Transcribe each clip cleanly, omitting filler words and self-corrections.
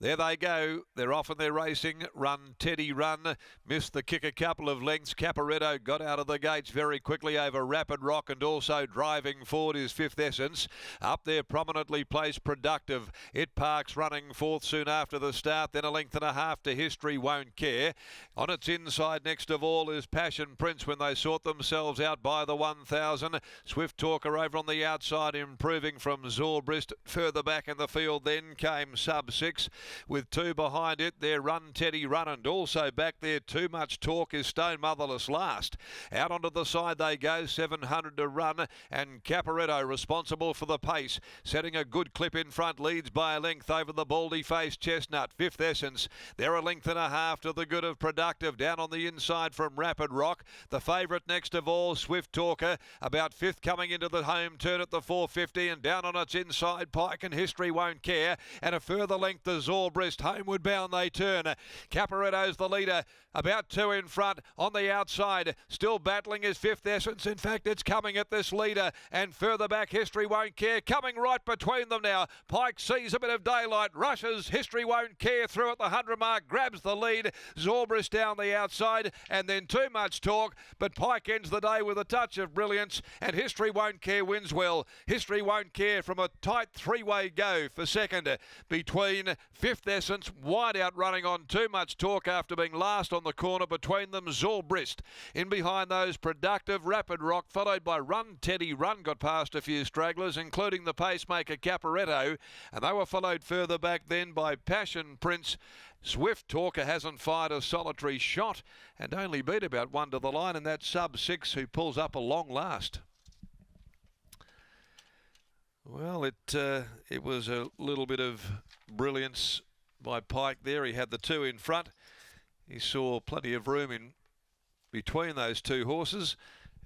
There they go. They're off and they're racing. Run, Teddy, run. Missed the kick a couple of lengths. Caporetto got out of the gates very quickly over Rapid Rock, and also driving forward is Fifth Essence. Up there prominently placed Productive. It parks running fourth soon after the start. Then a length and a half to History Won't Care. On its inside next of all is Passion Prince when they sort themselves out by the 1,000. Swift Talker over on the outside, improving from Zorbrist. Further back in the field then came Sub 6. With two behind it, their Run Teddy Run, and also back there Too Much Talk is Stone Motherless last. Out onto the side they go, 700 to run, and Caporetto responsible for the pace, setting a good clip in front, leads by a length over the baldy-faced Chestnut. Fifth Essence, they're a length and a half to the good of Productive. Down on the inside from Rapid Rock, the favourite next of all, Swift Talker, about fifth coming into the home turn at the 450, and down on its inside Pike and History Won't Care, and a further length to Zorbrist. Homeward bound they turn. Caporetto's the leader, about two in front. On the outside, still battling is Fifth Essence. In fact, it's coming at this leader, and further back History Won't Care, coming right between them now. Pike sees a bit of daylight, rushes. History Won't Care through at the 100 mark, grabs the lead. Zorbrist down the outside, and then Too Much Talk, but Pike ends the day with a touch of brilliance, and History Won't Care wins well. History Won't Care from a tight three-way go for second between Fifth Essence, wide out running on Too Much Talk after being last on the corner. Between them Zorbrist. In behind those Productive, Rapid Rock, followed by Run Teddy Run, got past a few stragglers including the pacemaker Caporetto, and they were followed further back then by Passion Prince. Swift Talker hasn't fired a solitary shot and only beat about one to the line, and that's Sub 6 who pulls up a long last. Well, it was a little bit of brilliance by Pike there. He had the two in front. He saw plenty of room in between those two horses,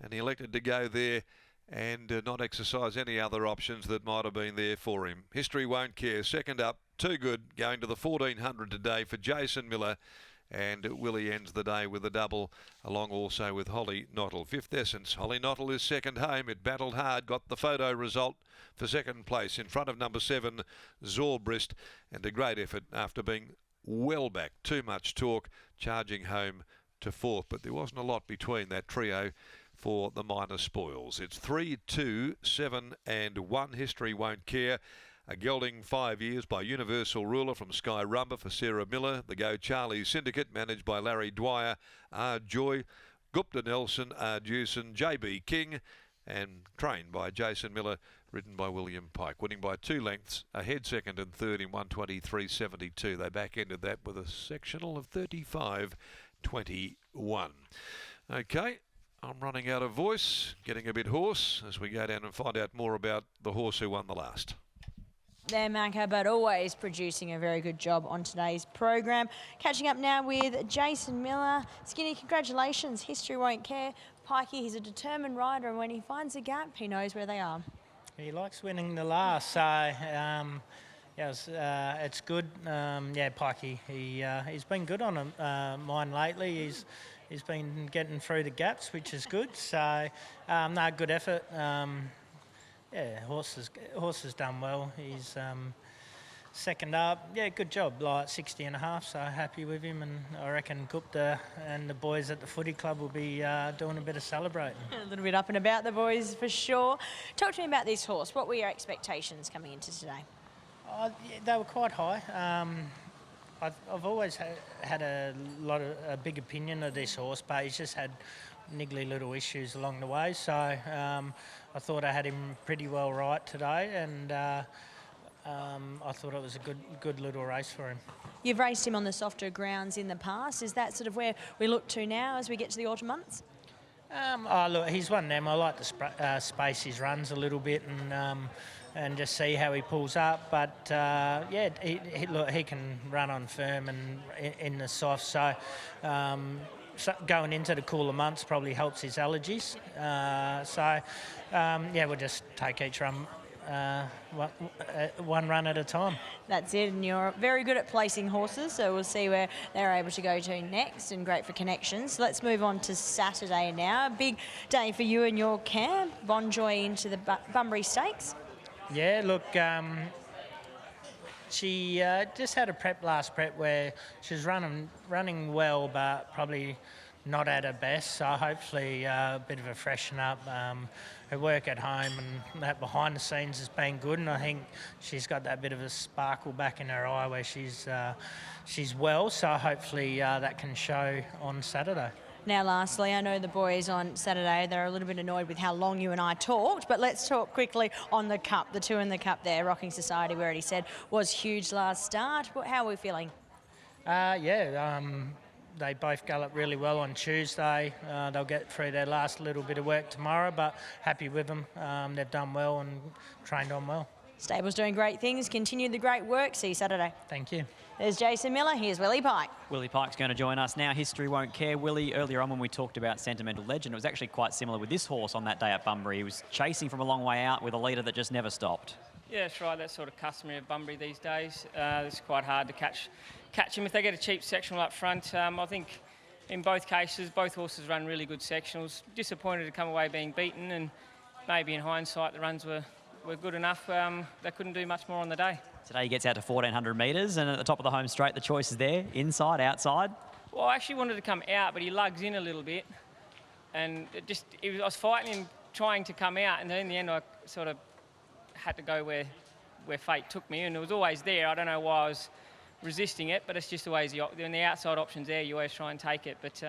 and he elected to go there and not exercise any other options that might have been there for him. History Won't Care, second up, too good, going to the 1,400 today for Jason Miller. And Willie ends the day with a double, along also with Holly Knottle. Fifth Essence, Holly Knottle is second home. It battled hard, got the photo result for second place in front of number 7, Zorbrist, and a great effort after being well back. Too Much Talk charging home to fourth, but there wasn't a lot between that trio for the minor spoils. It's 3, 2, 7 and 1. History Won't Care. A gelding 5 years by Universal Ruler from Sky Rumba for Sarah Miller. The Go Charlie Syndicate managed by Larry Dwyer, R. Joy, Gupta Nelson, R. Dewson, J.B. King, and trained by Jason Miller, ridden by William Pike. Winning by 2 lengths, ahead second and third in 123.72. They back-ended that with a sectional of 35.21. Okay, I'm running out of voice, getting a bit hoarse as we go down and find out more about the horse who won the last. There, Manco, but always producing a very good job on today's program. Catching up now with Jason Miller. Skinny, congratulations. History Won't Care. Pikey, he's a determined rider, and when he finds a gap, he knows where they are. He likes winning the last, so yeah, it's good. Yeah, Pikey, he's been good on mine lately. He's been getting through the gaps, which is good. So, no, good effort. Yeah, horse has done well. He's second up. Yeah, good job, like 60.5, so happy with him, and I reckon Gupta and the boys at the footy club will be doing a bit of celebrating. A little bit up and about the boys for sure. Talk to me about this horse. What were your expectations coming into today? Yeah, they were quite high. I've always had a big opinion of this horse, but he's just had niggly little issues along the way, so I thought I had him pretty well right today, and I thought it was a good little race for him. You've raced him on the softer grounds in the past. Is that sort of where we look to now as we get to the autumn months? Oh, look, he's one of them. I like to space his runs a little bit and just see how he pulls up. But yeah, he can run on firm and in the soft. So going into the cooler months probably helps his allergies. Yeah, we'll just take each run one run at a time. That's it, and you're very good at placing horses, so we'll see where they're able to go to next, and great for connections. So let's move on to Saturday now. A big day for you and your camp. Bonjoy into the Bunbury Stakes. Yeah, look, She just had a last prep where she's running well, but probably not at her best. So hopefully a bit of a freshen up. Her work at home and that behind the scenes has been good, and I think she's got that bit of a sparkle back in her eye where she's well. So hopefully that can show on Saturday. Now, lastly, I know the boys on Saturday, they're a little bit annoyed with how long you and I talked, but let's talk quickly on the Cup, the two in the Cup there. Rocking Society, we already said, was huge last start. How are we feeling? They both galloped really well on Tuesday. They'll get through their last little bit of work tomorrow, but happy with them. They've done well and trained on well. Stable's doing great things. Continue the great work. See you Saturday. Thank you. There's Jason Miller. Here's Willie Pike. Willie Pike's going to join us now. History won't care. Willie, earlier on when we talked about Sentimental Legend, it was actually quite similar with this horse on that day at Bunbury. He was chasing from a long way out with a leader that just never stopped. Yeah, that's right. That's sort of customary of Bunbury these days. It's quite hard to catch him if they get a cheap sectional up front. I think in both cases, both horses run really good sectionals. Disappointed to come away being beaten, and maybe in hindsight the runs were good enough. They couldn't do much more on the day. Today he gets out to 1,400 metres, and at the top of the home straight, the choice is there, inside, outside. Well, I actually wanted to come out, but he lugs in a little bit, and I was fighting him, trying to come out, and then in the end I sort of had to go where fate took me, and it was always there. I don't know why I was resisting it, but it's just always when the outside option's there, you always try and take it. But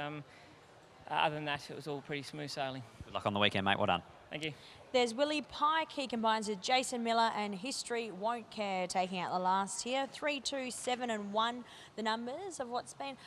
other than that, it was all pretty smooth sailing. Good luck on the weekend, mate. Well done. Thank you. There's Willie Pike. He combines with Jason Miller, and History Won't Care taking out the last here. 3, 2, 7 and 1, the numbers of what's been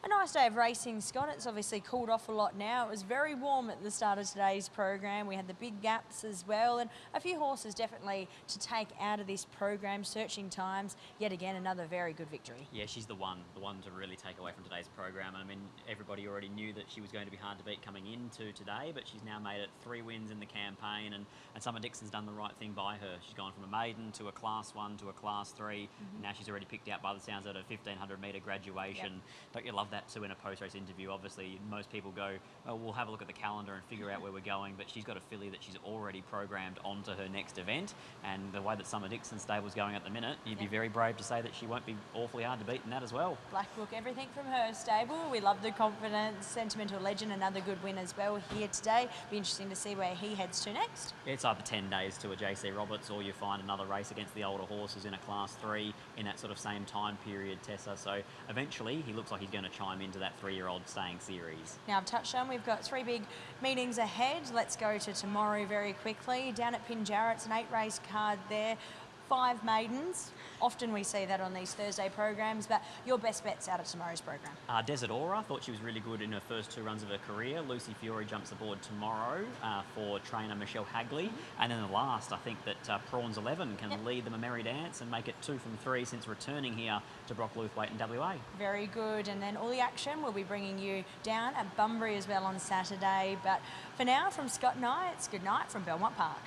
a nice day of racing, Scott. It's obviously cooled off a lot now. It was very warm at the start of today's program. We had the big gaps as well, and a few horses definitely to take out of this program. Searching Times, yet again, another very good victory. Yeah, she's the one to really take away from today's program. I mean, everybody already knew that she was going to be hard to beat coming into today, but she's now made it 3 wins in the campaign, and Summer Dixon's done the right thing by her. She's gone from a maiden to a Class 1 to a Class 3. Now she's already picked out, by the sounds of it, a 1,500 metre graduation. Yep. Don't you love that too in a post-race interview? Obviously, most people go, oh, we'll have a look at the calendar and figure out where we're going, but she's got a filly that she's already programmed onto her next event, and the way that Summer Dixon's stable's going at the minute, you'd be very brave to say that she won't be awfully hard to beat in that as well. Black Book, everything from her stable. We love the confidence. Sentimental Legend, another good win as well here today. Be interesting to see where he heads to next. It's either 10 days to a JC Roberts, or you find another race against the older horses in a Class 3 in that sort of same time period, Tessa. So eventually he looks like he's going to chime into that 3-year-old staying series. Now I've touched on, we've got 3 big meetings ahead. Let's go to tomorrow very quickly. Down at Pinjarra, it's an 8-race card there. 5 maidens. Often we see that on these Thursday programs, but your best bet's out at tomorrow's program. Desert Aura, thought she was really good in her first 2 runs of her career. Lucy Fury jumps aboard tomorrow for trainer Michelle Hagley. And then the last, I think that Prawns 11 can lead them a merry dance and make it 2 from 3 since returning here to Brock-Lewthwaite in WA. Very good. And then all the action we'll be bringing you down at Bunbury as well on Saturday. But for now, from Scott and I, it's good night from Belmont Park.